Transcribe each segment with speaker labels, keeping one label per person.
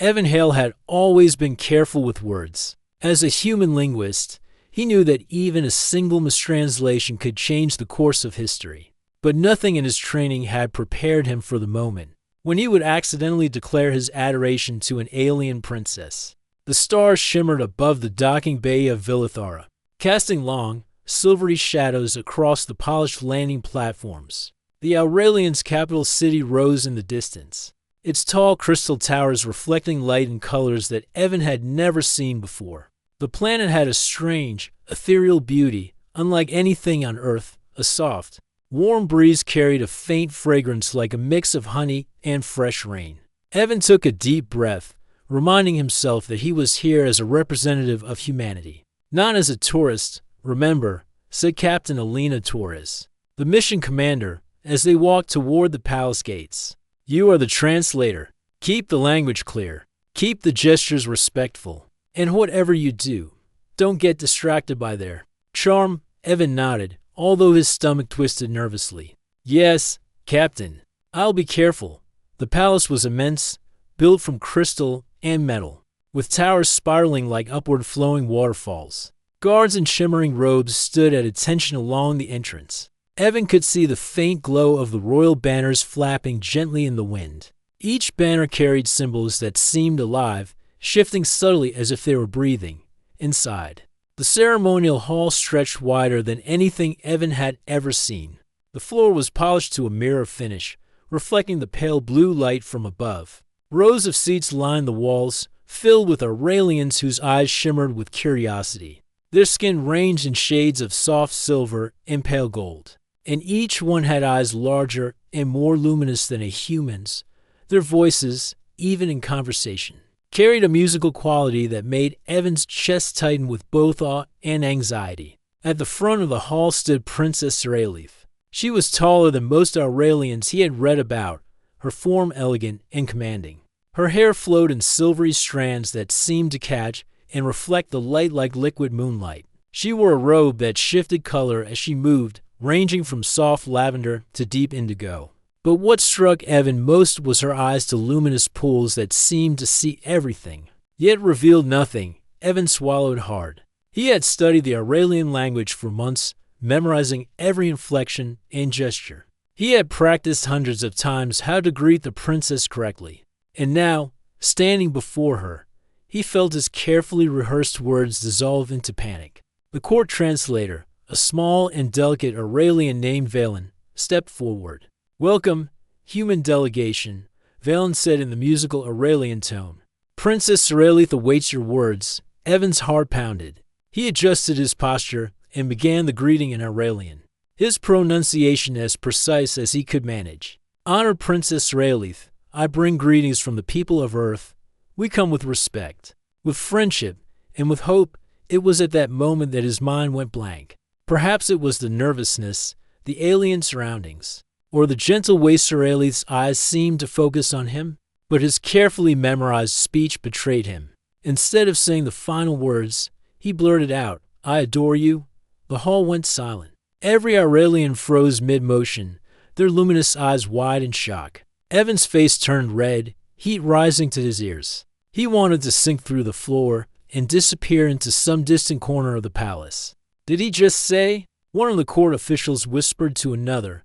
Speaker 1: Evan Hale had always been careful with words. As a human linguist, he knew that even a single mistranslation could change the course of history. But nothing in his training had prepared him for the moment when he would accidentally declare his adoration to an alien princess. The stars shimmered above the docking bay of Villithara, casting long, silvery shadows across the polished landing platforms. The Aurelian's capital city rose in the distance, its tall crystal towers reflecting light in colors that Evan had never seen before. The planet had a strange, ethereal beauty, unlike anything on Earth. A soft, warm breeze carried a faint fragrance like a mix of honey and fresh rain. Evan took a deep breath, reminding himself that he was here as a representative of humanity, not as a tourist. "Remember," said Captain Alina Torres, the mission commander, as they walked toward the palace gates. "You are the translator. Keep the language clear. Keep the gestures respectful. And whatever you do, don't get distracted by their charm." Evan nodded, although his stomach twisted nervously. "Yes, Captain. I'll be careful." The palace was immense, built from crystal and metal, with towers spiraling like upward flowing waterfalls. Guards in shimmering robes stood at attention along the entrance. Evan could see the faint glow of the royal banners flapping gently in the wind. Each banner carried symbols that seemed alive, shifting subtly as if they were breathing. Inside, the ceremonial hall stretched wider than anything Evan had ever seen. The floor was polished to a mirror finish, reflecting the pale blue light from above. Rows of seats lined the walls, filled with Aurelians whose eyes shimmered with curiosity. Their skin ranged in shades of soft silver and pale gold, and each one had eyes larger and more luminous than a human's. Their voices, even in conversation, carried a musical quality that made Evan's chest tighten with both awe and anxiety. At the front of the hall stood Princess Aurelith. She was taller than most Aurelians he had read about, her form elegant and commanding. Her hair flowed in silvery strands that seemed to catch and reflect the light like liquid moonlight. She wore a robe that shifted color as she moved, ranging from soft lavender to deep indigo. But what struck Evan most was her eyes to luminous pools that seemed to see everything, yet revealed nothing. Evan swallowed hard. He had studied the Aurelian language for months, memorizing every inflection and gesture. He had practiced hundreds of times how to greet the princess correctly. And now, standing before her, he felt his carefully rehearsed words dissolve into panic. The court translator, a small and delicate Aurelian named Valen, stepped forward. "Welcome, human delegation," Valen said in the musical Aurelian tone. "Princess Aurelith awaits your words." Evan's heart pounded. He adjusted his posture and began the greeting in Aurelian, his pronunciation as precise as he could manage. "Honored Princess Aurelith, I bring greetings from the people of Earth. We come with respect, with friendship, and with hope." It was at that moment that his mind went blank. Perhaps it was the nervousness, the alien surroundings, or the gentle way Aurelith's eyes seemed to focus on him, but his carefully memorized speech betrayed him. Instead of saying the final words, he blurted out, "I adore you." The hall went silent. Every Aurelian froze mid-motion, their luminous eyes wide in shock. Evan's face turned red, heat rising to his ears. He wanted to sink through the floor and disappear into some distant corner of the palace. "Did he just say?" one of the court officials whispered to another.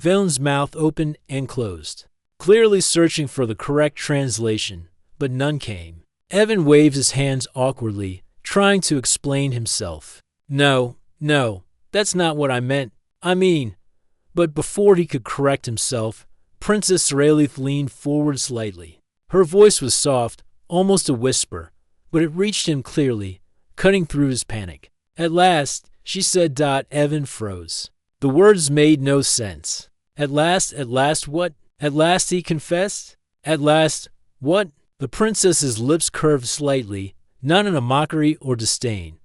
Speaker 1: Valen's mouth opened and closed, clearly searching for the correct translation, but none came. Evan waved his hands awkwardly, trying to explain himself. No, that's not what I meant. I mean..." But before he could correct himself, Princess Aurelith leaned forward slightly. Her voice was soft, almost a whisper, but it reached him clearly, cutting through his panic. "At last," she said. Evan froze. The words made no sense. At last what? At last, he confessed? At last, what? The princess's lips curved slightly, not in a mockery or disdain,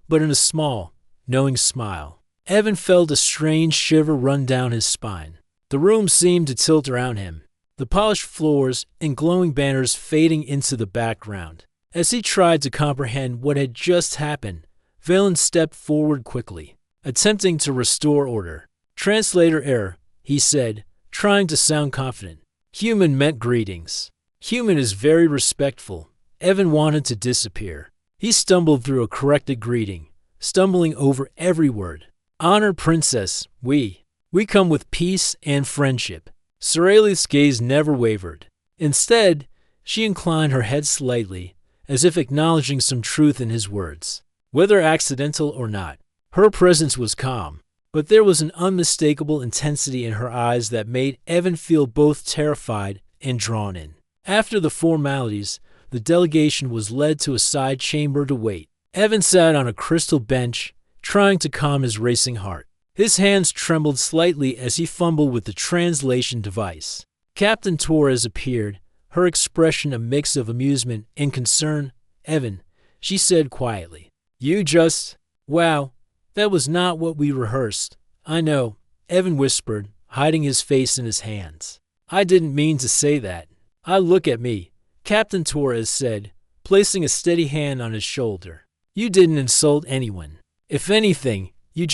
Speaker 1: but in a small, knowing smile. Evan felt a strange shiver run down his spine. The room seemed to tilt around him, the polished floors and glowing banners fading into the background. As he tried to comprehend what had just happened, Valen stepped forward quickly, attempting to restore order. "Translator error," he said, trying to sound confident. "Human meant greetings." Human is very respectful. Evan wanted to disappear. He stumbled through a corrected greeting, stumbling over every word. Honored Princess, we come with peace and friendship. Sorelli's gaze never wavered. Instead, she inclined her head slightly, as if acknowledging some truth in his words. Whether accidental or not, her presence was calm, but there was an unmistakable intensity in her eyes that made Evan feel both terrified and drawn in. After the formalities, the delegation was led to a side chamber to wait. Evan sat on a crystal bench, trying to calm his racing heart. His hands trembled slightly as he fumbled with the translation device. Captain Torres appeared, her expression a mix of amusement and concern. Evan, she said quietly. Wow, that was not what we rehearsed. I know, Evan whispered, hiding his face in his hands. I didn't mean to say that. Look at me, Captain Torres said, placing a steady hand on his shoulder. You didn't insult anyone. If anything, you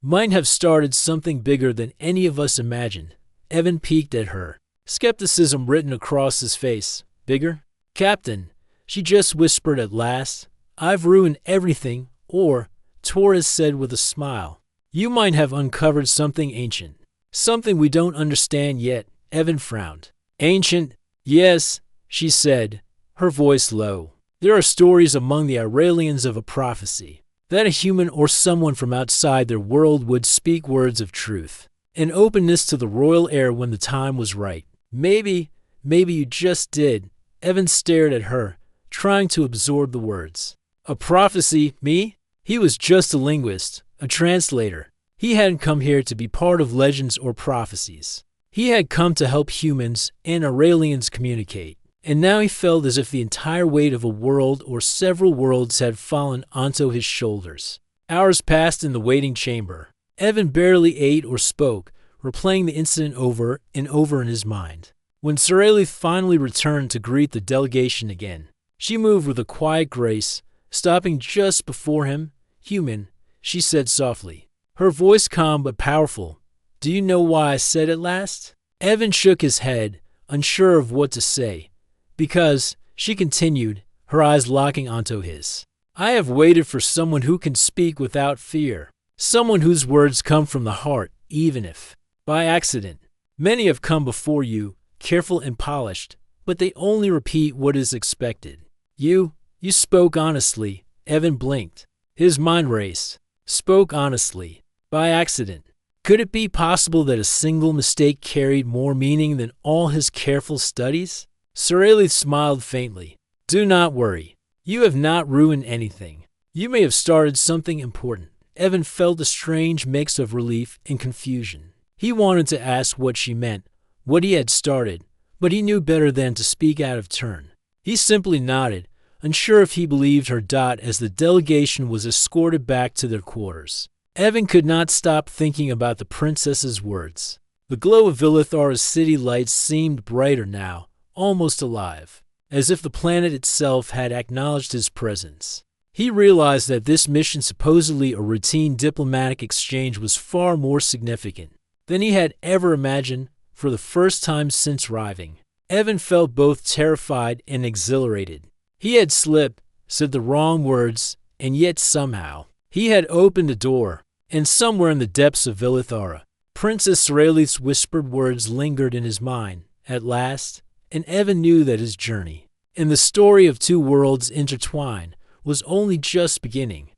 Speaker 1: might have started something bigger than any of us imagined. Evan peeked at her, skepticism written across his face. Bigger? Captain, she just whispered at last. I've ruined everything, or, Torres said with a smile, you might have uncovered something ancient. Something we don't understand yet. Evan frowned. Ancient? Yes, she said, her voice low. There are stories among the Iralians of a prophecy that a human or someone from outside their world would speak words of truth, an openness to the royal air when the time was right. Maybe you just did. Evan stared at her, trying to absorb the words. A prophecy? Me? He was just a linguist, a translator. He hadn't come here to be part of legends or prophecies. He had come to help humans and Iralians communicate. And now he felt as if the entire weight of a world or several worlds had fallen onto his shoulders. Hours passed in the waiting chamber. Evan barely ate or spoke, replaying the incident over and over in his mind. When Sorelli finally returned to greet the delegation again, she moved with a quiet grace, stopping just before him. Human, she said softly, her voice calm but powerful. Do you know why I said it last? Evan shook his head, unsure of what to say. Because, she continued, her eyes locking onto his. I have waited for someone who can speak without fear. Someone whose words come from the heart, even if by accident. Many have come before you, careful and polished, but they only repeat what is expected. You spoke honestly. Evan blinked. His mind raced. Spoke honestly. By accident. Could it be possible that a single mistake carried more meaning than all his careful studies? Sorelli smiled faintly. Do not worry. You have not ruined anything. You may have started something important. Evan felt a strange mix of relief and confusion. He wanted to ask what she meant, what he had started, but he knew better than to speak out of turn. He simply nodded, unsure if he believed her as the delegation was escorted back to their quarters. Evan could not stop thinking about the princess's words. The glow of Vilithara's city lights seemed brighter now, almost alive, as if the planet itself had acknowledged his presence. He realized that this mission, supposedly a routine diplomatic exchange, was far more significant than he had ever imagined. For the first time since arriving, Evan felt both terrified and exhilarated. He had slipped, said the wrong words, and yet somehow he had opened a door, and somewhere in the depths of Vilithara, Princess Sorelli's whispered words lingered in his mind. At last, and Evan knew that his journey, in the story of two worlds intertwined, was only just beginning.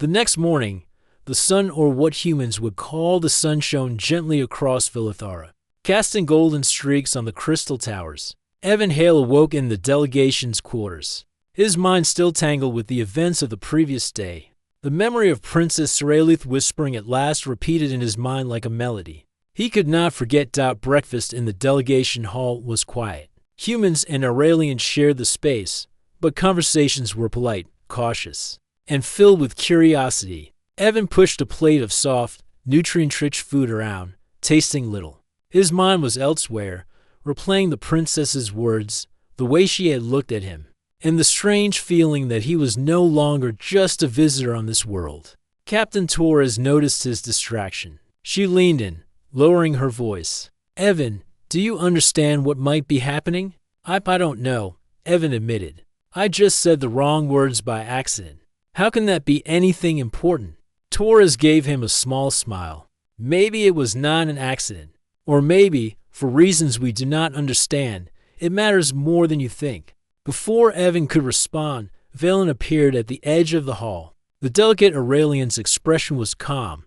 Speaker 1: The next morning, the sun, or what humans would call the sun, shone gently across Vilithara, casting golden streaks on the crystal towers. Evan Hale awoke in the delegation's quarters, his mind still tangled with the events of the previous day. The memory of Princess Sorelli whispering at last repeated in his mind like a melody. He could not forget. Breakfast in the delegation hall was quiet. Humans and Iralians shared the space, but conversations were polite, cautious, and filled with curiosity. Evan pushed a plate of soft, nutrient-rich food around, tasting little. His mind was elsewhere, replaying the princess's words, the way she had looked at him, and the strange feeling that he was no longer just a visitor on this world. Captain Torres noticed his distraction. She leaned in, lowering her voice. Evan, do you understand what might be happening? I don't know, Evan admitted. I just said the wrong words by accident. How can that be anything important? Torres gave him a small smile. Maybe it was not an accident. Or maybe, for reasons we do not understand, it matters more than you think. Before Evan could respond, Valen appeared at the edge of the hall. The delicate Aurelian's expression was calm,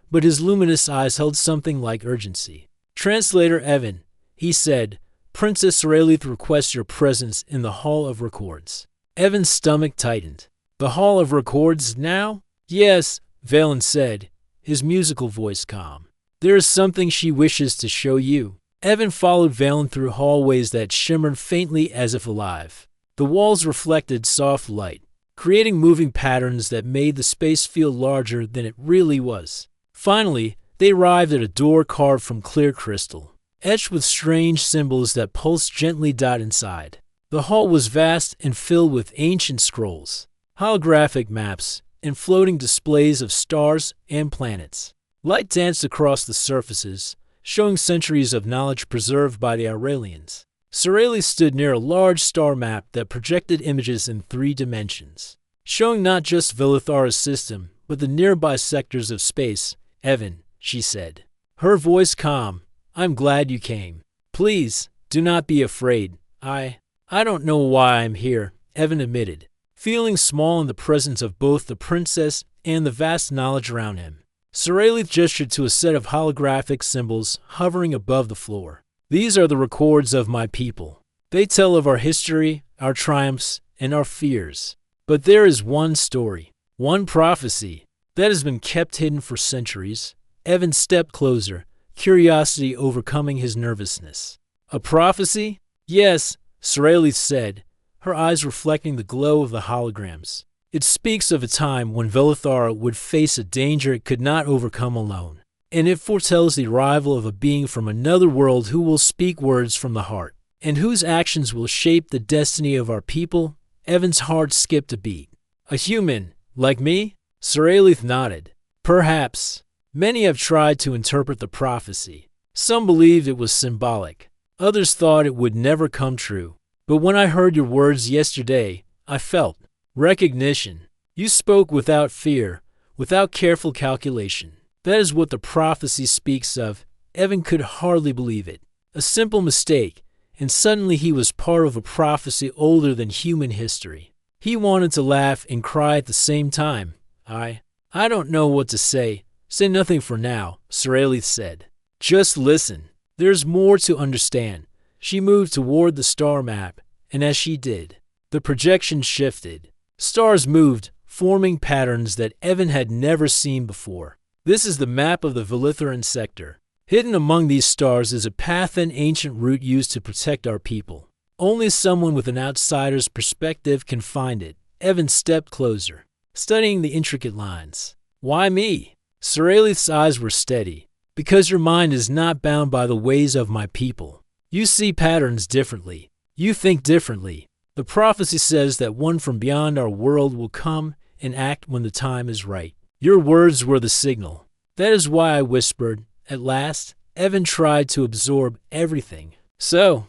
Speaker 1: but his luminous eyes held something like urgency. Translator Evan, he said, Princess Aurelith requests your presence in the Hall of Records. Evan's stomach tightened. The Hall of Records now? Yes, Valen said, his musical voice calm. There is something she wishes to show you. Evan followed Valen through hallways that shimmered faintly as if alive. The walls reflected soft light, creating moving patterns that made the space feel larger than it really was. Finally, they arrived at a door carved from clear crystal, etched with strange symbols that pulsed gently inside. The hall was vast and filled with ancient scrolls, holographic maps, and floating displays of stars and planets. Light danced across the surfaces, showing centuries of knowledge preserved by the Aurelians. Sorelli stood near a large star map that projected images in 3 dimensions, showing not just Vilithara's system, but the nearby sectors of space. Evan, she said, her voice calm, I'm glad you came. Please, do not be afraid. I don't know why I'm here, Evan admitted, feeling small in the presence of both the princess and the vast knowledge around him. Sorelli gestured to a set of holographic symbols hovering above the floor. These are the records of my people. They tell of our history, our triumphs, and our fears. But there is one story, one prophecy, that has been kept hidden for centuries. Evan stepped closer, curiosity overcoming his nervousness. A prophecy? Yes, Sorelli said, her eyes reflecting the glow of the holograms. It speaks of a time when Vilithara would face a danger it could not overcome alone. And it foretells the arrival of a being from another world who will speak words from the heart, and whose actions will shape the destiny of our people. Evan's heart skipped a beat. A human, like me? Sorelith nodded. Perhaps. Many have tried to interpret the prophecy. Some believed it was symbolic. Others thought it would never come true. But when I heard your words yesterday, I felt recognition. You spoke without fear, without careful calculation. That is what the prophecy speaks of. Evan could hardly believe it. A simple mistake, and suddenly he was part of a prophecy older than human history. He wanted to laugh and cry at the same time. I don't know what to say. Say nothing for now, Sorelli said. Just listen. There's more to understand. She moved toward the star map, and as she did, the projection shifted. Stars moved, forming patterns that Evan had never seen before. This is the map of the Vilitharan sector. Hidden among these stars is a path and ancient route used to protect our people. Only someone with an outsider's perspective can find it. Evan stepped closer, studying the intricate lines. Why me? Sorelith's eyes were steady. Because your mind is not bound by the ways of my people. You see patterns differently. You think differently. The prophecy says that one from beyond our world will come and act when the time is right. Your words were the signal. That is why I whispered. At last, Evan tried to absorb everything. So,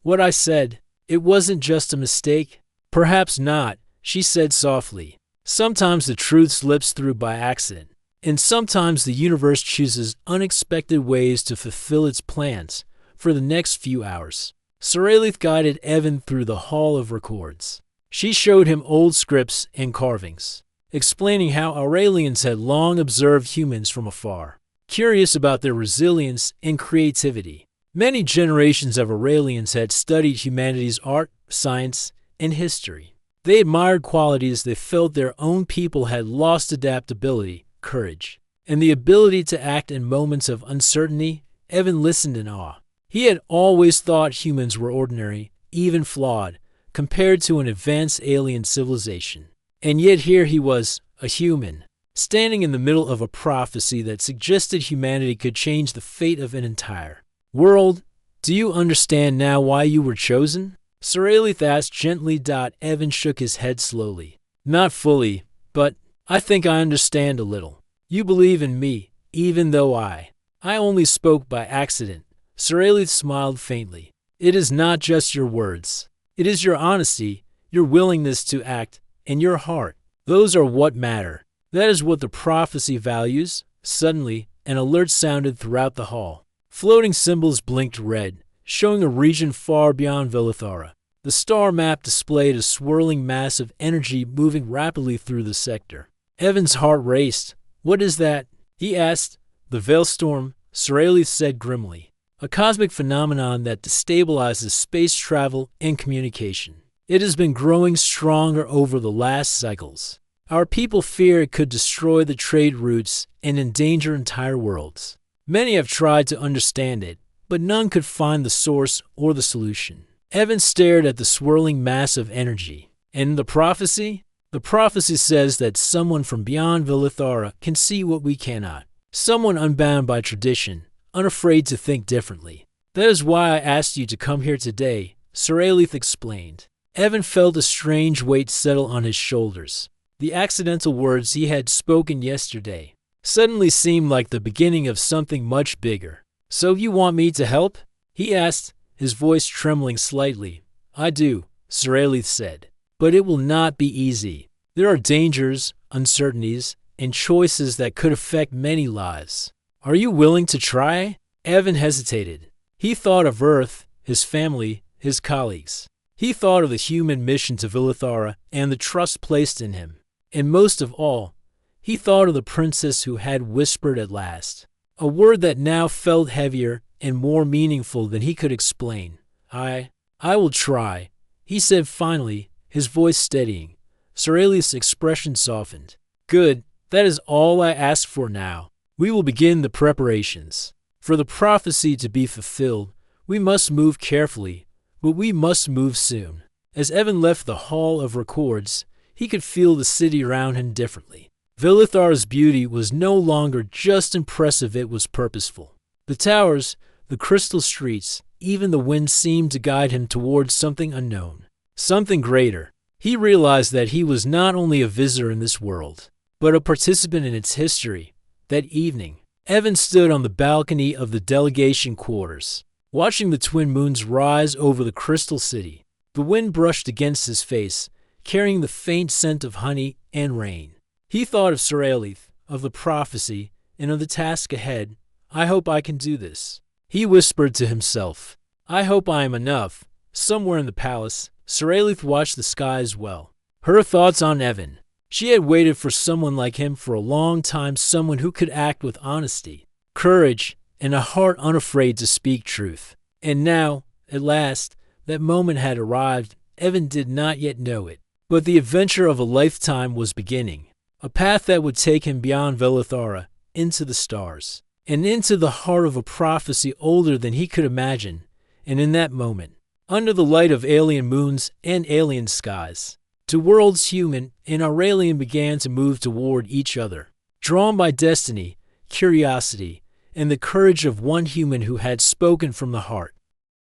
Speaker 1: what I said, it wasn't just a mistake? Perhaps not, she said softly. Sometimes the truth slips through by accident, and sometimes the universe chooses unexpected ways to fulfill its plans. For the next few hours, Sorelith guided Evan through the Hall of Records. She showed him old scripts and carvings, explaining how Aurelians had long observed humans from afar, curious about their resilience and creativity. Many generations of Aurelians had studied humanity's art, science, and history. They admired qualities they felt their own people had lost: adaptability, courage, and the ability to act in moments of uncertainty. Evan listened in awe. He had always thought humans were ordinary, even flawed, compared to an advanced alien civilization. And yet here he was, a human, standing in the middle of a prophecy that suggested humanity could change the fate of an entire world. Do you understand now why you were chosen? Sorelith asked gently. Evan shook his head slowly. Not fully, but I think I understand a little. You believe in me, even though I only spoke by accident. Sorelith smiled faintly. It is not just your words. It is your honesty, your willingness to act, and your heart. Those are what matter. That is what the prophecy values. Suddenly, an alert sounded throughout the hall. Floating symbols blinked red, showing a region far beyond Vilithara. The star map displayed a swirling mass of energy moving rapidly through the sector. Evan's heart raced. "What is that?" he asked. "The Veilstorm," Soralith said grimly. "A cosmic phenomenon that destabilizes space travel and communication. It has been growing stronger over the last cycles. Our people fear it could destroy the trade routes and endanger entire worlds. Many have tried to understand it, but none could find the source or the solution." Evan stared at the swirling mass of energy. "And the prophecy?" "The prophecy says that someone from beyond Vilithara can see what we cannot. Someone unbound by tradition, unafraid to think differently. That is why I asked you to come here today," Soralith explained. Evan felt a strange weight settle on his shoulders. The accidental words he had spoken yesterday suddenly seemed like the beginning of something much bigger. "So you want me to help?" he asked, his voice trembling slightly. "I do," Soralith said. "But it will not be easy. There are dangers, uncertainties, and choices that could affect many lives. Are you willing to try?" Evan hesitated. He thought of Earth, his family, his colleagues. He thought of the human mission to Vilithara and the trust placed in him. And most of all, he thought of the princess who had whispered at last, a word that now felt heavier and more meaningful than he could explain. I will try," he said finally, his voice steadying. Soralith's expression softened. "Good, that is all I ask for now. We will begin the preparations. For the prophecy to be fulfilled, we must move carefully, but we must move soon." As Evan left the Hall of Records, he could feel the city around him differently. Vilithara's beauty was no longer just impressive, it was purposeful. The towers, the crystal streets, even the wind seemed to guide him towards something unknown, something greater. He realized that he was not only a visitor in this world, but a participant in its history. That evening, Evan stood on the balcony of the delegation quarters, watching the twin moons rise over the crystal city. The wind brushed against his face, carrying the faint scent of honey and rain. He thought of Soralith, of the prophecy, and of the task ahead. "I hope I can do this," he whispered to himself. "I hope I am enough." Somewhere in the palace, Soralith watched the sky as well. Her thoughts on Evan. She had waited for someone like him for a long time, someone who could act with honesty, courage, and a heart unafraid to speak truth. And now, at last, that moment had arrived. Evan did not yet know it, but the adventure of a lifetime was beginning. A path that would take him beyond Vilithara, into the stars, and into the heart of a prophecy older than he could imagine. And in that moment, under the light of alien moons and alien skies, two worlds, human and Aurelian, began to move toward each other, drawn by destiny, curiosity, and the courage of one human who had spoken from the heart.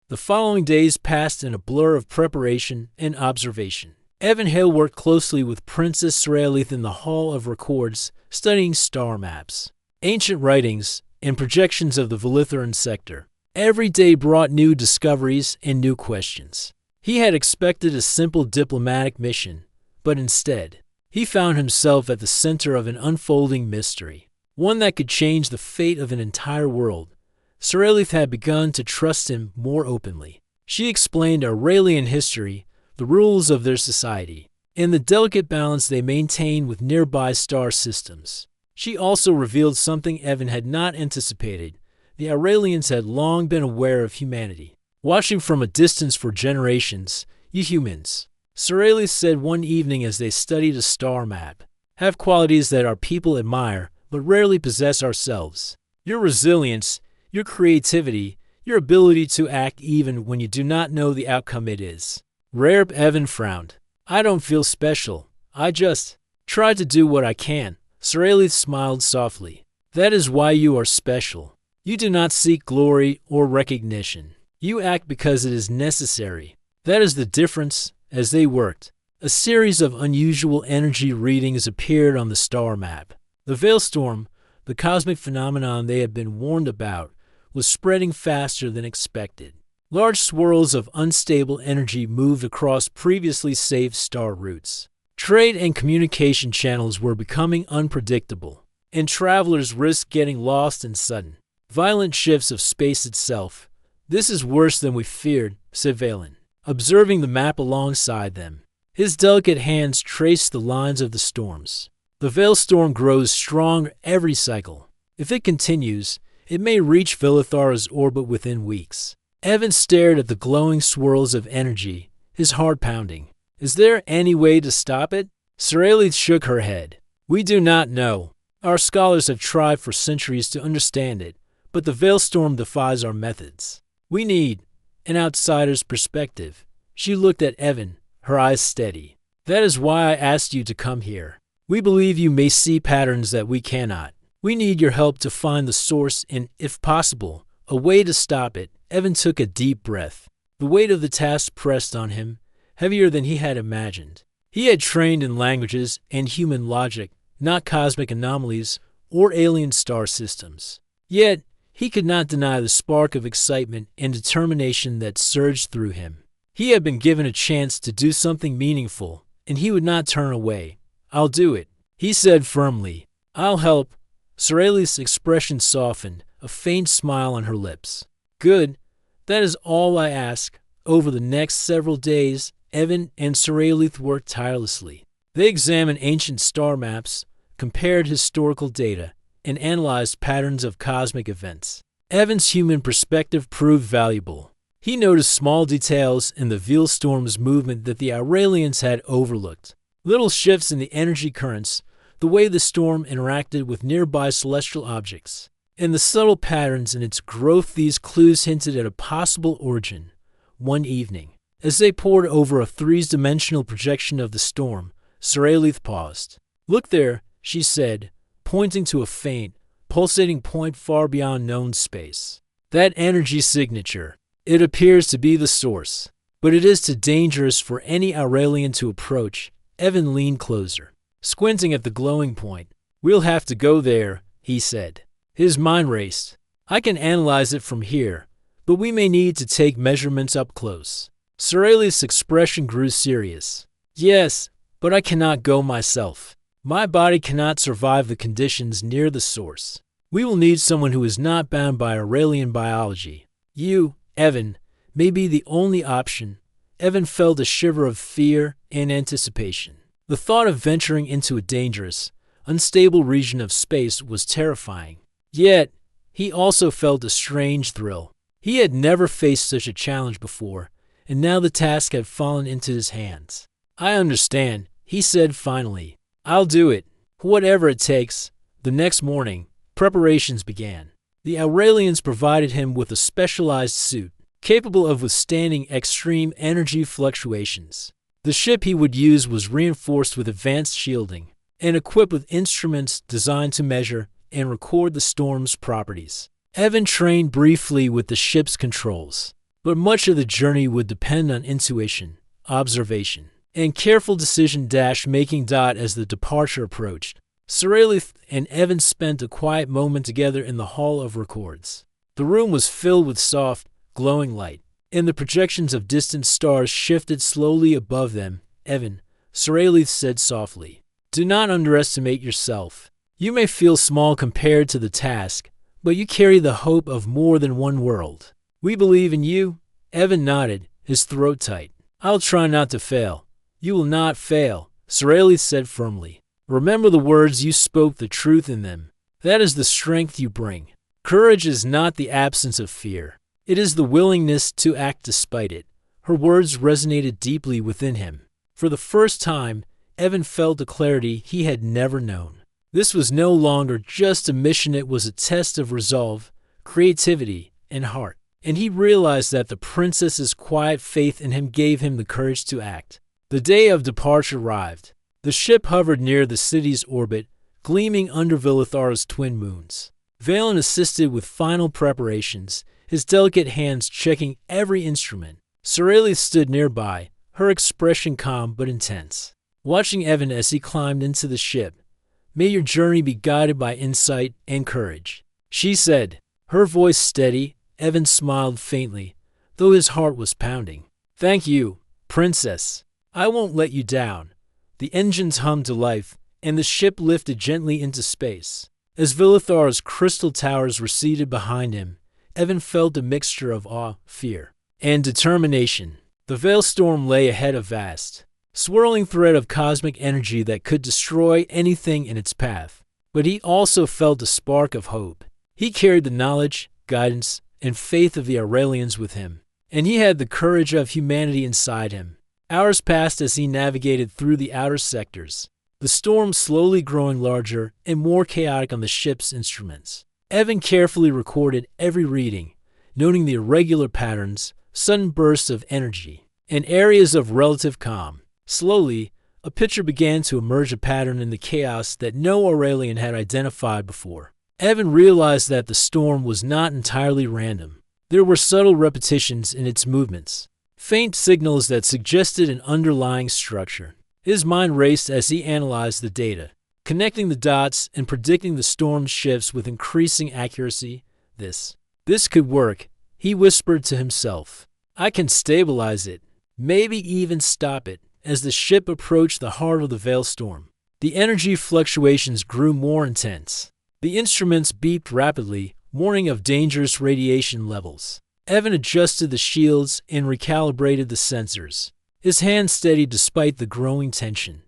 Speaker 1: The following days passed in a blur of preparation and observation. Evan Hale worked closely with Princess Soralith in the Hall of Records, studying star maps, ancient writings, and projections of the Vilitharan sector. Every day brought new discoveries and new questions. He had expected a simple diplomatic mission, but instead, he found himself at the center of an unfolding mystery, one that could change the fate of an entire world. Soralith had begun to trust him more openly. She explained Aurelian history, the rules of their society, and the delicate balance they maintained with nearby star systems. She also revealed something Evan had not anticipated. The Aurelians had long been aware of humanity, watching from a distance for generations. "You humans," Soralith said one evening as they studied a star map, "have qualities that our people admire but rarely possess ourselves. Your resilience, your creativity, your ability to act even when you do not know the outcome it is rare." Evan frowned. "I don't feel special. I just try to do what I can." Soralith smiled softly. "That is why you are special. You do not seek glory or recognition. You act because it is necessary. That is the difference." As they worked, a series of unusual energy readings appeared on the star map. The Veilstorm, the cosmic phenomenon they had been warned about, was spreading faster than expected. Large swirls of unstable energy moved across previously safe star routes. Trade and communication channels were becoming unpredictable, and travelers risked getting lost in sudden, violent shifts of space itself. "This is worse than we feared," said Valen, observing the map alongside them. His delicate hands traced the lines of the storms. "The Veil storm grows stronger every cycle. If it continues, it may reach Vilithara's orbit within weeks." Evan stared at the glowing swirls of energy, his heart pounding. "Is there any way to stop it?" Sorelli shook her head. "We do not know. Our scholars have tried for centuries to understand it, but the Veil storm defies our methods. We need an outsider's perspective." She looked at Evan, her eyes steady. "That is why I asked you to come here. We believe you may see patterns that we cannot. We need your help to find the source and, if possible, a way to stop it." Evan took a deep breath. The weight of the task pressed on him, heavier than he had imagined. He had trained in languages and human logic, not cosmic anomalies or alien star systems. Yet, he could not deny the spark of excitement and determination that surged through him. He had been given a chance to do something meaningful, and he would not turn away. "I'll do it," he said firmly. "I'll help." Sorelli's expression softened, a faint smile on her lips. "Good. That is all I ask." Over the next several days, Evan and Sorelli worked tirelessly. They examined ancient star maps, compared historical data, and analyzed patterns of cosmic events. Evan's human perspective proved valuable. He noticed small details in the Veil storm's movement that the Aurelians had overlooked. Little shifts in the energy currents, the way the storm interacted with nearby celestial objects, and the subtle patterns in its growth. These clues hinted at a possible origin. One evening, as they pored over a three-dimensional projection of the storm, Sorelli paused. "Look there," she said, pointing to a faint, pulsating point far beyond known space. "That energy signature. It appears to be the source, but it is too dangerous for any Aurelian to approach." Evan leaned closer, squinting at the glowing point. "We'll have to go there," he said. His mind raced. "I can analyze it from here, but we may need to take measurements up close." Sorelli's expression grew serious. "Yes, but I cannot go myself. My body cannot survive the conditions near the source. We will need someone who is not bound by Aurelian biology. You, Evan, may be the only option." Evan felt a shiver of fear and anticipation. The thought of venturing into a dangerous, unstable region of space was terrifying. Yet, he also felt a strange thrill. He had never faced such a challenge before, and now the task had fallen into his hands. "I understand," he said finally. "I'll do it, whatever it takes." The next morning, preparations began. The Aurelians provided him with a specialized suit, capable of withstanding extreme energy fluctuations. The ship he would use was reinforced with advanced shielding and equipped with instruments designed to measure and record the storm's properties. Evan trained briefly with the ship's controls, but much of the journey would depend on intuition, observation, and careful decision-making. As the departure approached, Sorelli and Evan spent a quiet moment together in the Hall of Records. The room was filled with soft, glowing light, and the projections of distant stars shifted slowly above them. "Evan," Sorelli said softly, "do not underestimate yourself. You may feel small compared to the task, but you carry the hope of more than one world. We believe in you." Evan nodded, his throat tight. "I'll try not to fail." "You will not fail," Sorelli said firmly. "Remember the words you spoke, the truth in them. That is the strength you bring. Courage is not the absence of fear. It is the willingness to act despite it." Her words resonated deeply within him. For the first time, Evan felt a clarity he had never known. This was no longer just a mission, it was a test of resolve, creativity, and heart. And he realized that the princess's quiet faith in him gave him the courage to act. The day of departure arrived. The ship hovered near the city's orbit, gleaming under Vilithara's twin moons. Valen assisted with final preparations, his delicate hands checking every instrument. Sorelli stood nearby, her expression calm but intense, watching Evan as he climbed into the ship. "May your journey be guided by insight and courage," she said, her voice steady. Evan smiled faintly. though his heart was pounding. "Thank you, Princess. I won't let you down." The engines hummed to life, and the ship lifted gently into space. As Villathar's crystal towers receded behind him, Evan felt a mixture of awe, fear, and determination. The Veilstorm lay ahead, a vast, swirling thread of cosmic energy that could destroy anything in its path. But he also felt a spark of hope. He carried the knowledge, guidance, and faith of the Aurelians with him, and he had the courage of humanity inside him. Hours passed as he navigated through the outer sectors, the storm slowly growing larger and more chaotic on the ship's instruments. Evan carefully recorded every reading, noting the irregular patterns, sudden bursts of energy, and areas of relative calm. Slowly, a picture began to emerge, a pattern in the chaos that no Aurelian had identified before. Evan realized that the storm was not entirely random. There were subtle repetitions in its movements, faint signals that suggested an underlying structure. His mind raced as he analyzed the data, connecting the dots and predicting the storm's shifts with increasing accuracy. This could work, he whispered to himself. I can stabilize it, maybe even stop it. As the ship approached the heart of the Veilstorm, the energy fluctuations grew more intense. The instruments beeped rapidly, warning of dangerous radiation levels. Evan adjusted the shields and recalibrated the sensors, his hand steady despite the growing tension.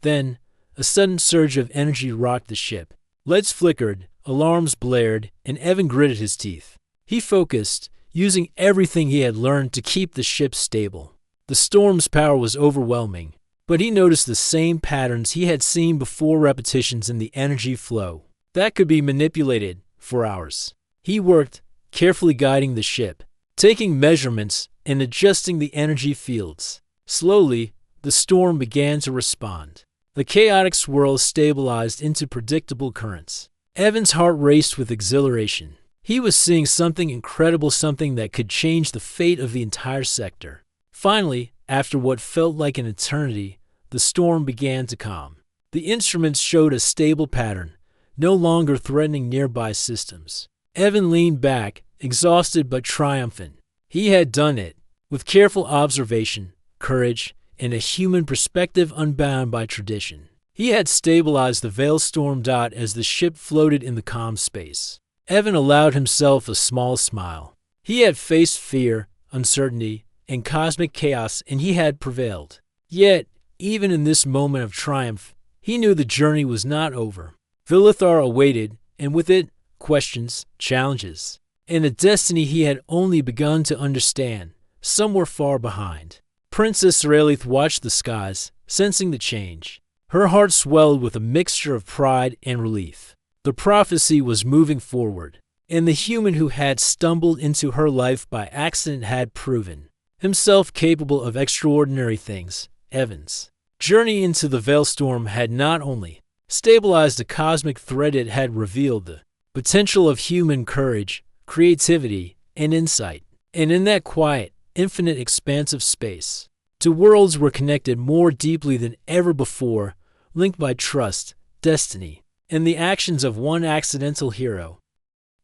Speaker 1: Then, a sudden surge of energy rocked the ship. Lights flickered, alarms blared, and Evan gritted his teeth. He focused, using everything he had learned to keep the ship stable. The storm's power was overwhelming, but he noticed the same patterns he had seen before, repetitions in the energy flow that could be manipulated for hours. He worked, carefully guiding the ship, taking measurements and adjusting the energy fields. Slowly, the storm began to respond. The chaotic swirls stabilized into predictable currents. Evan's heart raced with exhilaration. He was seeing something incredible, something that could change the fate of the entire sector. Finally, after what felt like an eternity, the storm began to calm. The instruments showed a stable pattern, no longer threatening nearby systems. Evan leaned back, exhausted but triumphant. He had done it. With careful observation, courage, and a human perspective unbound by tradition, he had stabilized the Veilstorm. As the ship floated in the calm space, Evan allowed himself a small smile. He had faced fear, uncertainty, and cosmic chaos, and he had prevailed. Yet, even in this moment of triumph, he knew the journey was not over. Villathar awaited, and with it, questions, challenges, and a destiny he had only begun to understand, somewhere far behind. Princess Aurelith watched the skies, sensing the change. Her heart swelled with a mixture of pride and relief. The prophecy was moving forward, and the human who had stumbled into her life by accident had proven himself capable of extraordinary things. Evan's journey into the Veilstorm had not only stabilized the cosmic thread, it had revealed the potential of human courage, creativity, and insight. And in that quiet, infinite expanse of space, two worlds were connected more deeply than ever before, linked by trust, destiny, and the actions of one accidental hero.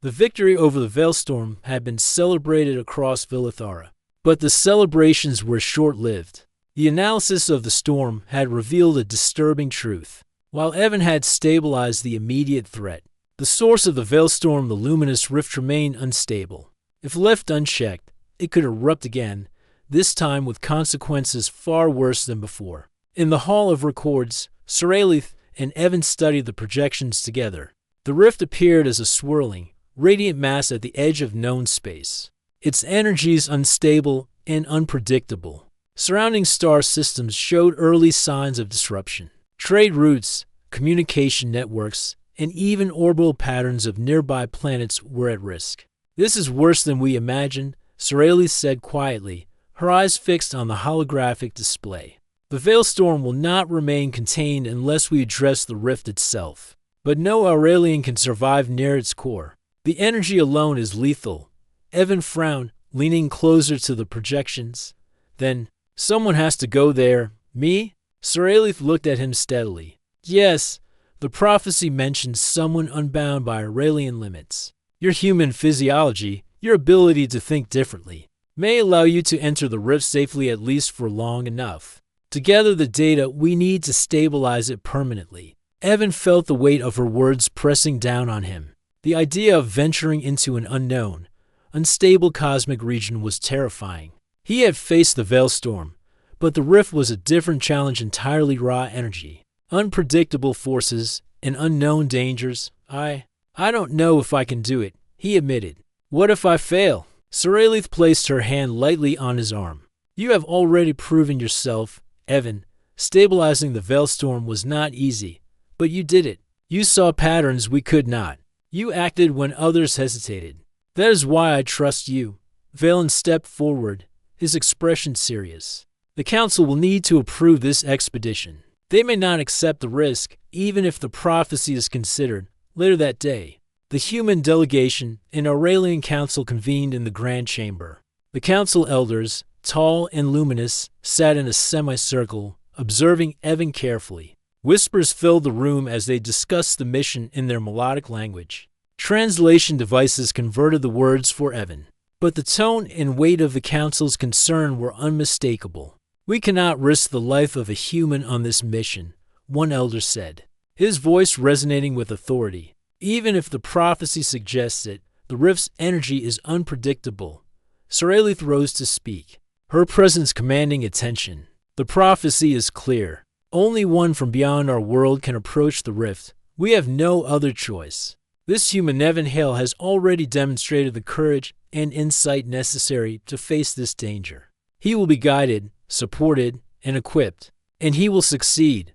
Speaker 1: The victory over the Veilstorm had been celebrated across Villathara, but the celebrations were short-lived. The analysis of the storm had revealed a disturbing truth. While Evan had stabilized the immediate threat, the source of the Veilstorm, the luminous rift, remained unstable. If left unchecked, it could erupt again, this time with consequences far worse than before. In the Hall of Records, Soralith and Evan studied the projections together. The rift appeared as a swirling, radiant mass at the edge of known space, its energies unstable and unpredictable. Surrounding star systems showed early signs of disruption. Trade routes, communication networks, and even orbital patterns of nearby planets were at risk. This is worse than we imagined, Soralith said quietly, her eyes fixed on the holographic display. The Veilstorm will not remain contained unless we address the rift itself. But no Aurelian can survive near its core. The energy alone is lethal. Evan frowned, leaning closer to the projections. Then, someone has to go there. Me? Soralith looked at him steadily. Yes, the prophecy mentions someone unbound by Aurelian limits. Your human physiology, your ability to think differently. may allow you to enter the rift safely at least for long enough to gather the data we need to stabilize it permanently. Evan felt the weight of her words pressing down on him. The idea of venturing into an unknown, unstable cosmic region was terrifying. He had faced the Veilstorm, but the rift was a different challenge, entirely raw energy, unpredictable forces, and unknown dangers. I don't know if I can do it, he admitted. What if I fail? Soralith placed her hand lightly on his arm. You have already proven yourself, Evan. Stabilizing the Veilstorm was not easy, but you did it. You saw patterns we could not. You acted when others hesitated. That is why I trust you. Valen stepped forward, his expression serious. The Council will need to approve this expedition. They may not accept the risk, even if the prophecy is considered. Later that day, the human delegation and Aurelian Council convened in the Grand Chamber. The Council elders, tall and luminous, sat in a semicircle, observing Evan carefully. Whispers filled the room as they discussed the mission in their melodic language. Translation devices converted the words for Evan, but the tone and weight of the Council's concern were unmistakable. We cannot risk the life of a human on this mission, one elder said, his voice resonating with authority. Even if the prophecy suggests it, the rift's energy is unpredictable. Soralith rose to speak, her presence commanding attention. The prophecy is clear. Only one from beyond our world can approach the rift. We have no other choice. This human, Evan Hale, has already demonstrated the courage and insight necessary to face this danger. He will be guided, supported, and equipped, and he will succeed,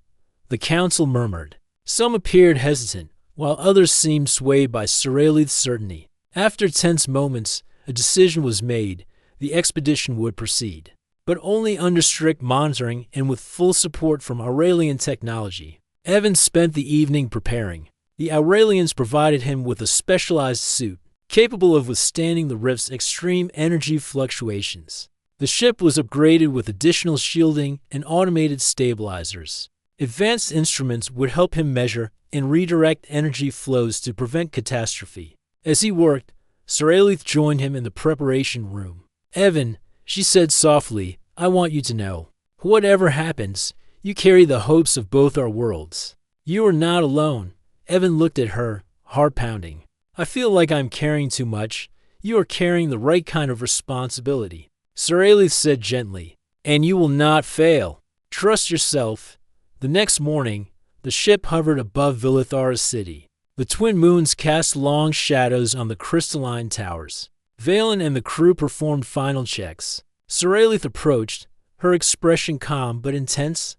Speaker 1: the Council murmured. Some appeared hesitant, while others seemed swayed by Soralith's certainty. After tense moments, a decision was made. The expedition would proceed, but only under strict monitoring and with full support from Aurelian technology. Evan spent the evening preparing. The Aurelians provided him with a specialized suit, capable of withstanding the rift's extreme energy fluctuations. The ship was upgraded with additional shielding and automated stabilizers. Advanced instruments would help him measure and redirect energy flows to prevent catastrophe. As he worked, Soralith joined him in the preparation room. Evan, she said softly, I want you to know, whatever happens, you carry the hopes of both our worlds. You are not alone. Evan looked at her, heart pounding. I feel like I'm carrying too much. You are carrying the right kind of responsibility. Soralith said gently, and you will not fail. Trust yourself. The next morning, the ship hovered above Vilithara's city. The twin moons cast long shadows on the crystalline towers. Valen and the crew performed final checks. Soralith approached, her expression calm but intense.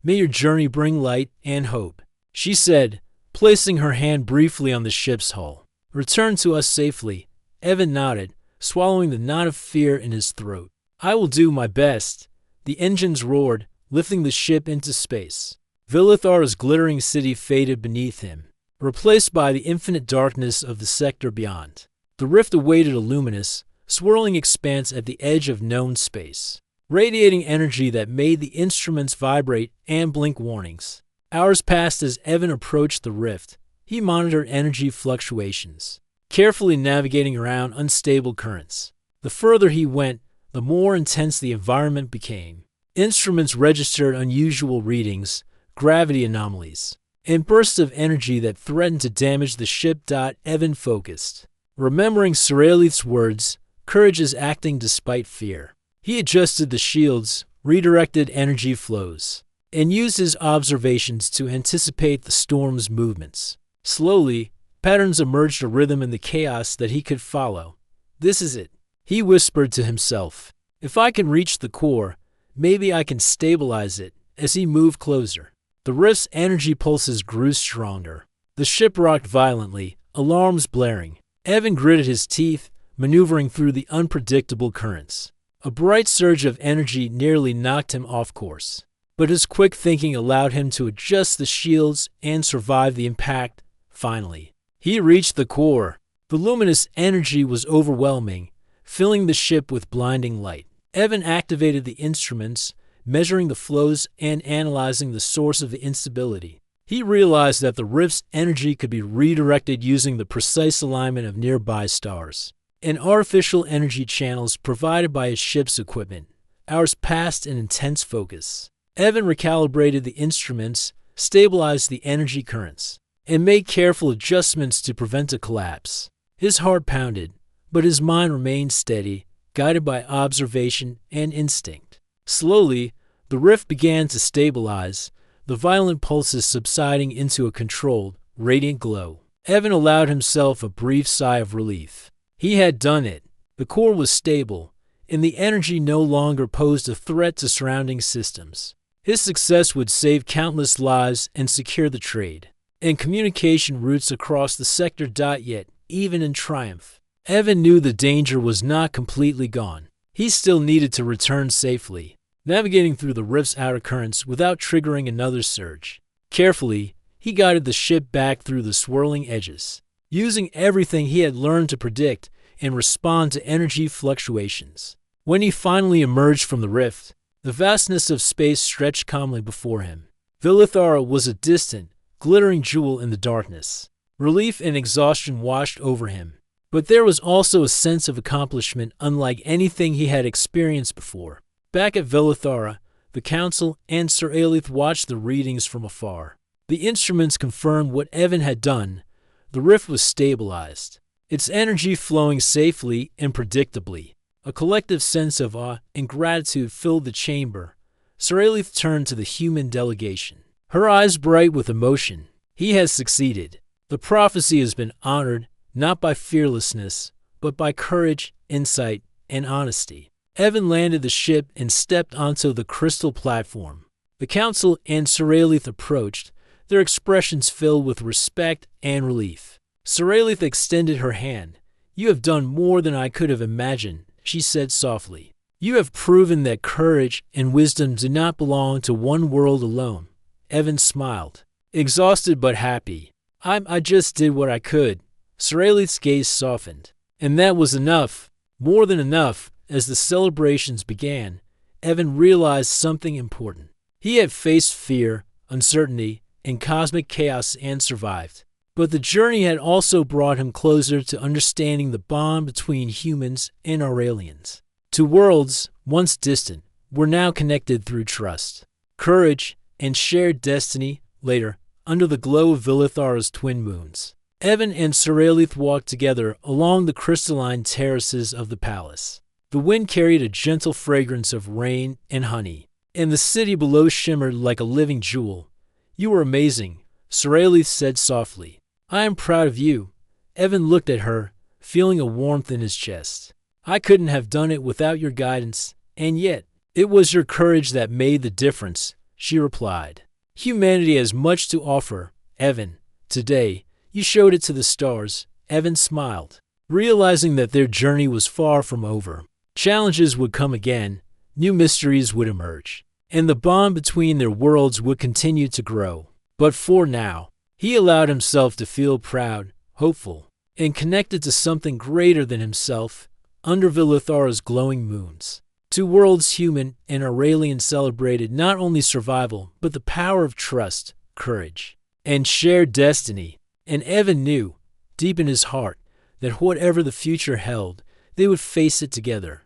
Speaker 1: May your journey bring light and hope, she said, placing her hand briefly on the ship's hull. Return to us safely. Evan nodded, swallowing the knot of fear in his throat. I will do my best. The engines roared, lifting the ship into space. Vilithara's glittering city faded beneath him, replaced by the infinite darkness of the sector beyond. The rift awaited a luminous, swirling expanse at the edge of known space, radiating energy that made the instruments vibrate and blink warnings. Hours passed as Evan approached the rift. He monitored energy fluctuations, carefully navigating around unstable currents. The further he went, the more intense the environment became. Instruments registered unusual readings, gravity anomalies, and bursts of energy that threatened to damage the ship. Evan focused, remembering Soralith's words, courage is acting despite fear. He adjusted the shields, redirected energy flows, and used his observations to anticipate the storm's movements. Slowly, patterns emerged, a rhythm in the chaos that he could follow. This is it, he whispered to himself. If I can reach the core, maybe I can stabilize it. As he moved closer, the rift's energy pulses grew stronger. The ship rocked violently, alarms blaring. Evan gritted his teeth, maneuvering through the unpredictable currents. A bright surge of energy nearly knocked him off course, but his quick thinking allowed him to adjust the shields and survive the impact. Finally, he reached the core. The luminous energy was overwhelming, filling the ship with blinding light. Evan activated the instruments, measuring the flows and analyzing the source of the instability. He realized that the rift's energy could be redirected using the precise alignment of nearby stars. and artificial energy channels provided by his ship's equipment. Hours passed in intense focus. Evan recalibrated the instruments, stabilized the energy currents, and made careful adjustments to prevent a collapse. His heart pounded, but his mind remained steady, guided by observation and instinct. Slowly, the rift began to stabilize, the violent pulses subsiding into a controlled, radiant glow. Evan allowed himself a brief sigh of relief. He had done it. The core was stable, and the energy no longer posed a threat to surrounding systems. His success would save countless lives and secure the trade and communication routes across the sector. Yet, even in triumph, Evan knew the danger was not completely gone. He still needed to return safely, navigating through the rift's outer currents without triggering another surge. Carefully, he guided the ship back through the swirling edges, using everything he had learned to predict and respond to energy fluctuations. When he finally emerged from the rift, the vastness of space stretched calmly before him. Vilithara was a distant, glittering jewel in the darkness. Relief and exhaustion washed over him, but there was also a sense of accomplishment unlike anything he had experienced before. Back at Vilithara, the Council and Sir Aelith watched the readings from afar. The instruments confirmed what Evan had done. The rift was stabilized, its energy flowing safely and predictably. A collective sense of awe and gratitude filled the chamber. Sir Aelith turned to the human delegation, her eyes bright with emotion. He has succeeded. The prophecy has been honored, not by fearlessness, but by courage, insight, and honesty. Evan landed the ship and stepped onto the crystal platform. The Council and Sir Aelith approached, their expressions filled with respect and relief. Sir Aelith extended her hand. "You have done more than I could have imagined," she said softly. "You have proven that courage and wisdom do not belong to one world alone." Evan smiled, exhausted but happy. I just did what I could." Sir Aelith's gaze softened. "And that was enough, more than enough." As the celebrations began, Evan realized something important. He had faced fear, uncertainty, and cosmic chaos and survived. But the journey had also brought him closer to understanding the bond between humans and our aliens. Two worlds, once distant, were now connected through trust, courage, and shared destiny. Later, under the glow of Vilithara's twin moons, Evan and Sir Aelith walked together along the crystalline terraces of the palace. The wind carried a gentle fragrance of rain and honey, and the city below shimmered like a living jewel. "You were amazing," Sir Aelith said softly. "I am proud of you." Evan looked at her, feeling a warmth in his chest. "I couldn't have done it without your guidance, and yet, it was your courage that made the difference," she replied. "Humanity has much to offer, Evan. Today, you showed it to the stars." Evan smiled, realizing that their journey was far from over. Challenges would come again, new mysteries would emerge, and the bond between their worlds would continue to grow. But for now, he allowed himself to feel proud, hopeful, and connected to something greater than himself. Under Vilithara's glowing moons, two worlds, human and Aurelian, celebrated not only survival, but the power of trust, courage, and shared destiny. And Evan knew, deep in his heart, that whatever the future held, they would face it together.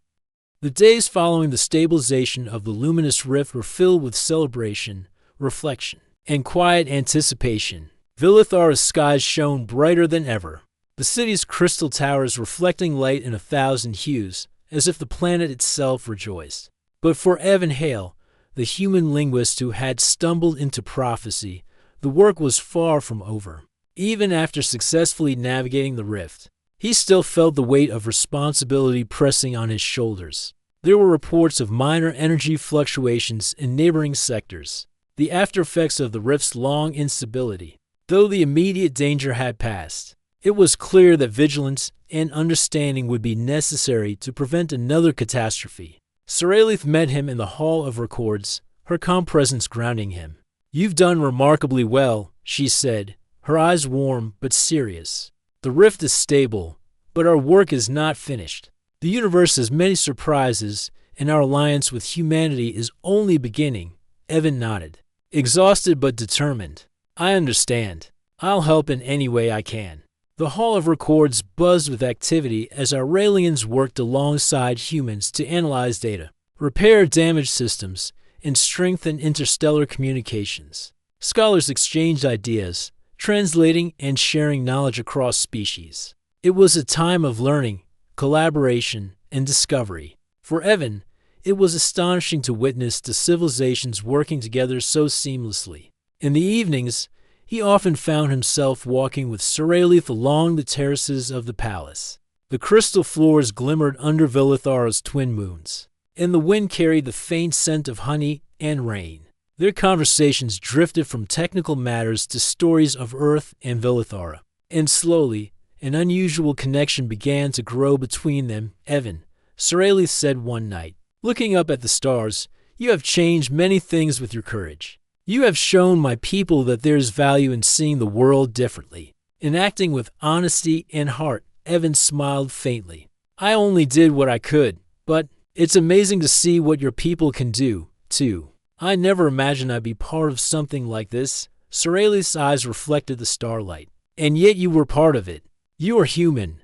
Speaker 1: The days following the stabilization of the luminous rift were filled with celebration, reflection, and quiet anticipation. Vilithara's skies shone brighter than ever, the city's crystal towers reflecting light in 1,000 hues, as if the planet itself rejoiced. But for Evan Hale, the human linguist who had stumbled into prophecy, the work was far from over. Even after successfully navigating the rift, he still felt the weight of responsibility pressing on his shoulders. There were reports of minor energy fluctuations in neighboring sectors, the aftereffects of the rift's long instability. Though the immediate danger had passed, it was clear that vigilance and understanding would be necessary to prevent another catastrophe. Sir Aelith met him in the Hall of Records, her calm presence grounding him. "You've done remarkably well," she said, her eyes warm but serious. "The rift is stable, but our work is not finished. The universe has many surprises, and our alliance with humanity is only beginning." Evan nodded, exhausted but determined. "I understand. I'll help in any way I can." The Hall of Records buzzed with activity as Aurelians worked alongside humans to analyze data, repair damaged systems, and strengthen interstellar communications. Scholars exchanged ideas, translating and sharing knowledge across species. It was a time of learning, collaboration, and discovery. For Evan, it was astonishing to witness the civilizations working together so seamlessly. In the evenings, he often found himself walking with Siralith along the terraces of the palace. The crystal floors glimmered under Vilithar's twin moons, and the wind carried the faint scent of honey and rain. Their conversations drifted from technical matters to stories of Earth and Vilithara, and slowly, an unusual connection began to grow between them. Evan, Siralith said one night, looking up at the stars, "You have changed many things with your courage. You have shown my people that there is value in seeing the world differently." In acting with honesty and heart, Evan smiled faintly. "I only did what I could, but it's amazing to see what your people can do, too. I never imagined I'd be part of something like this." Siralith's eyes reflected the starlight. "And yet you were part of it. You are human,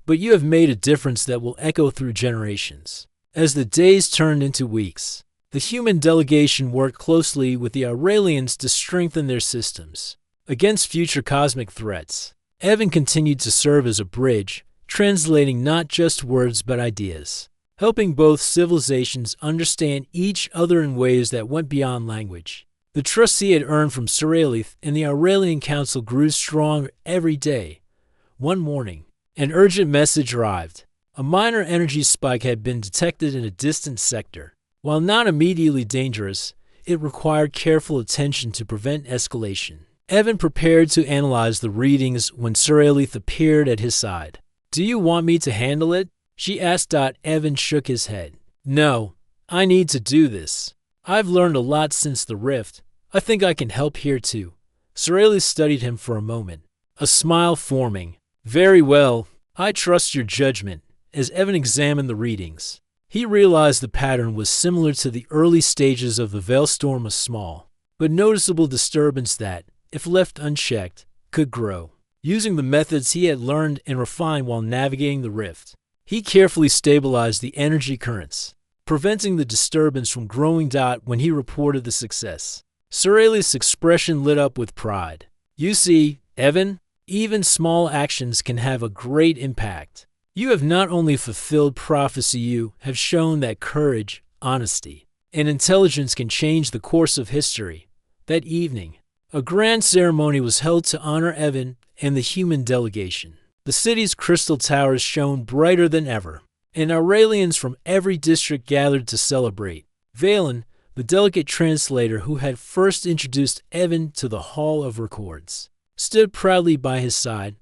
Speaker 1: but you have made a difference that will echo through generations." As the days turned into weeks, the human delegation worked closely with the Aurelians to strengthen their systems against future cosmic threats. Evan continued to serve as a bridge, translating not just words but ideas, helping both civilizations understand each other in ways that went beyond language. The trust he had earned from Siralith and the Aurelian Council grew stronger every day. One morning, an urgent message arrived. A minor energy spike had been detected in a distant sector. While not immediately dangerous, it required careful attention to prevent escalation. Evan prepared to analyze the readings when Siralith appeared at his side. "Do you want me to handle it?" she asked. Evan shook his head. "No, I need to do this. I've learned a lot since the rift. I think I can help here too." Siralith studied him for a moment, a smile forming. "Very well, I trust your judgment." As Evan examined the readings, he realized the pattern was similar to the early stages of the Veilstorm, a small but noticeable disturbance that, if left unchecked, could grow. Using the methods he had learned and refined while navigating the rift, he carefully stabilized the energy currents, preventing the disturbance from growing. When he reported the success, Siralith's expression lit up with pride. "You see, Evan, even small actions can have a great impact. You have not only fulfilled prophecy, you have shown that courage, honesty, and intelligence can change the course of history." That evening, a grand ceremony was held to honor Evan and the human delegation. The city's crystal towers shone brighter than ever, and Aurelians from every district gathered to celebrate. Valen, the delicate translator who had first introduced Evan to the Hall of Records, stood proudly by his side.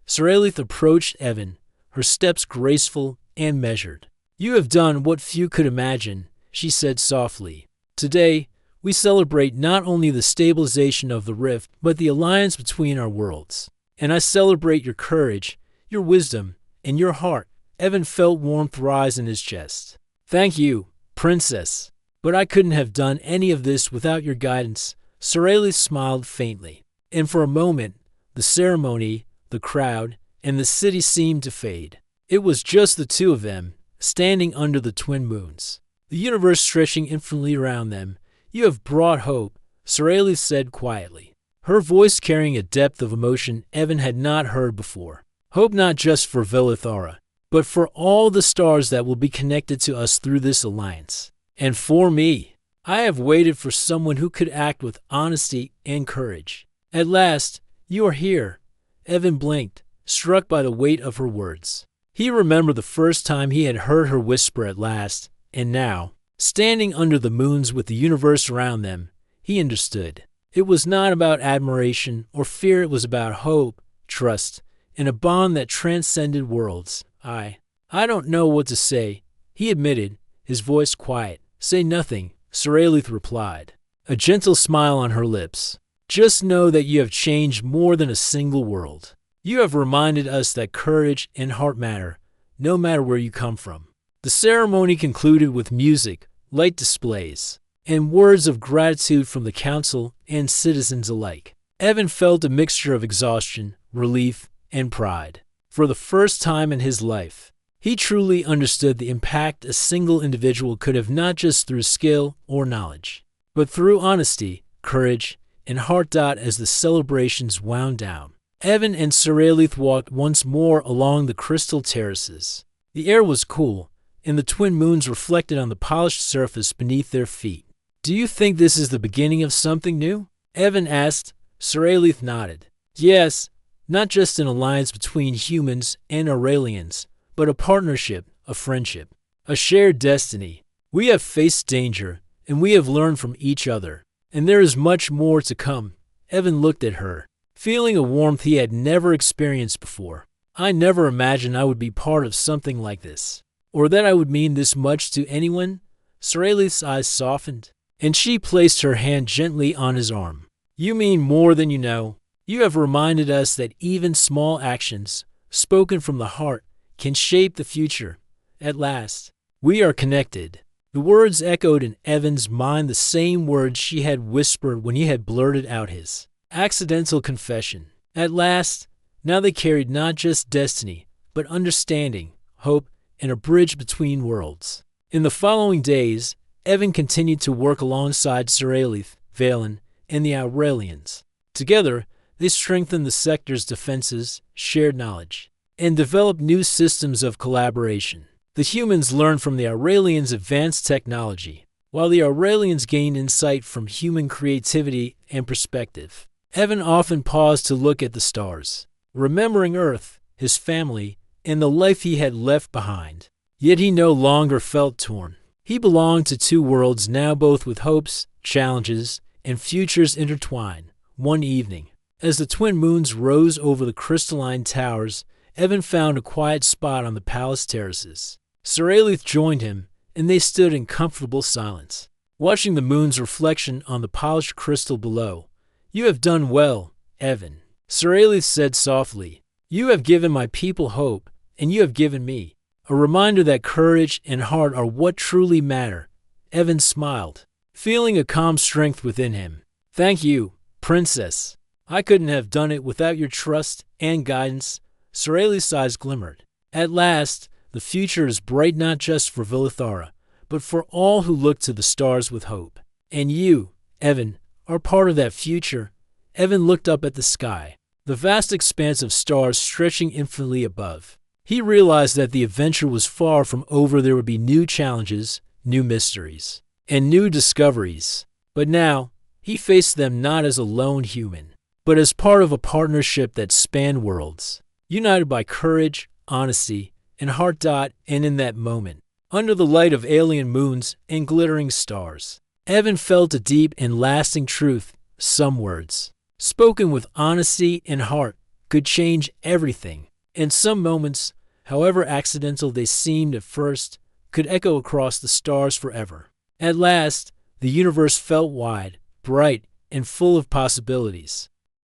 Speaker 1: Siralith approached Evan, her steps graceful and measured. "You have done what few could imagine," she said softly. "Today, we celebrate not only the stabilization of the rift, but the alliance between our worlds. And I celebrate your courage, your wisdom, and your heart." Evan felt warmth rise in his chest. "Thank you, Princess. But I couldn't have done any of this without your guidance." Siralith smiled faintly, and for a moment, the ceremony, the crowd, and the city seemed to fade. It was just the two of them, standing under the twin moons, the universe stretching infinitely around them. "You have brought hope," Siralith said quietly, her voice carrying a depth of emotion Evan had not heard before. "Hope not just for Vilithara, but for all the stars that will be connected to us through this alliance. And for me, I have waited for someone who could act with honesty and courage. At last, you are here." Evan blinked, struck by the weight of her words. He remembered the first time he had heard her whisper at last, and now, standing under the moons with the universe around them, he understood. It was not about admiration or fear, it was about hope, trust, and a bond that transcended worlds. I don't know what to say," he admitted, his voice quiet. "Say nothing," Siralith replied, a gentle smile on her lips. "Just know that you have changed more than a single world. You have reminded us that courage and heart matter, no matter where you come from." The ceremony concluded with music, light displays, and words of gratitude from the council and citizens alike. Evan felt a mixture of exhaustion, relief, and pride. For the first time in his life, he truly understood the impact a single individual could have, not just through skill or knowledge, but through honesty, courage, and heart. As the celebrations wound down, Evan and Siralith walked once more along the crystal terraces. The air was cool, and the twin moons reflected on the polished surface beneath their feet. "Do you think this is the beginning of something new?" Evan asked. Siralith nodded. "Yes, not just an alliance between humans and Aurelians, but a partnership, a friendship, a shared destiny. We have faced danger, and we have learned from each other, and there is much more to come." Evan looked at her, feeling a warmth he had never experienced before. "I never imagined I would be part of something like this, or that I would mean this much to anyone." Siralith's eyes softened, and she placed her hand gently on his arm. "You mean more than you know. You have reminded us that even small actions, spoken from the heart, can shape the future. At last, we are connected." The words echoed in Evan's mind, the same words she had whispered when he had blurted out his accidental confession. At last, now they carried not just destiny, but understanding, hope, and a bridge between worlds. In the following days, Evan continued to work alongside Siralith, Valen, and the Aurelians. Together, they strengthened the sector's defenses, shared knowledge, and developed new systems of collaboration. The humans learned from the Aurelians' advanced technology, while the Aurelians gained insight from human creativity and perspective. Evan often paused to look at the stars, remembering Earth, his family, and the life he had left behind. Yet he no longer felt torn. He belonged to two worlds now, both with hopes, challenges, and futures intertwined. One evening, as the twin moons rose over the crystalline towers, Evan found a quiet spot on the palace terraces. Siralith joined him, and they stood in comfortable silence, watching the moon's reflection on the polished crystal below. "You have done well, Evan," Siralith said softly. "You have given my people hope, and you have given me a reminder that courage and heart are what truly matter." Evan smiled, feeling a calm strength within him. "Thank you, Princess. I couldn't have done it without your trust and guidance." Siralith's eyes glimmered. "At last, the future is bright, not just for Vilithara, but for all who look to the stars with hope. And you, Evan, are part of that future." Evan looked up at the sky, the vast expanse of stars stretching infinitely above. He realized that the adventure was far from over. There would be new challenges, new mysteries, and new discoveries. But now, he faced them not as a lone human, but as part of a partnership that spanned worlds, united by courage, honesty, and heart. And in that moment, under the light of alien moons and glittering stars, Evan felt a deep and lasting truth. Some words, spoken with honesty and heart, could change everything. And some moments, however accidental they seemed at first, could echo across the stars forever. At last, the universe felt wide, bright, and full of possibilities.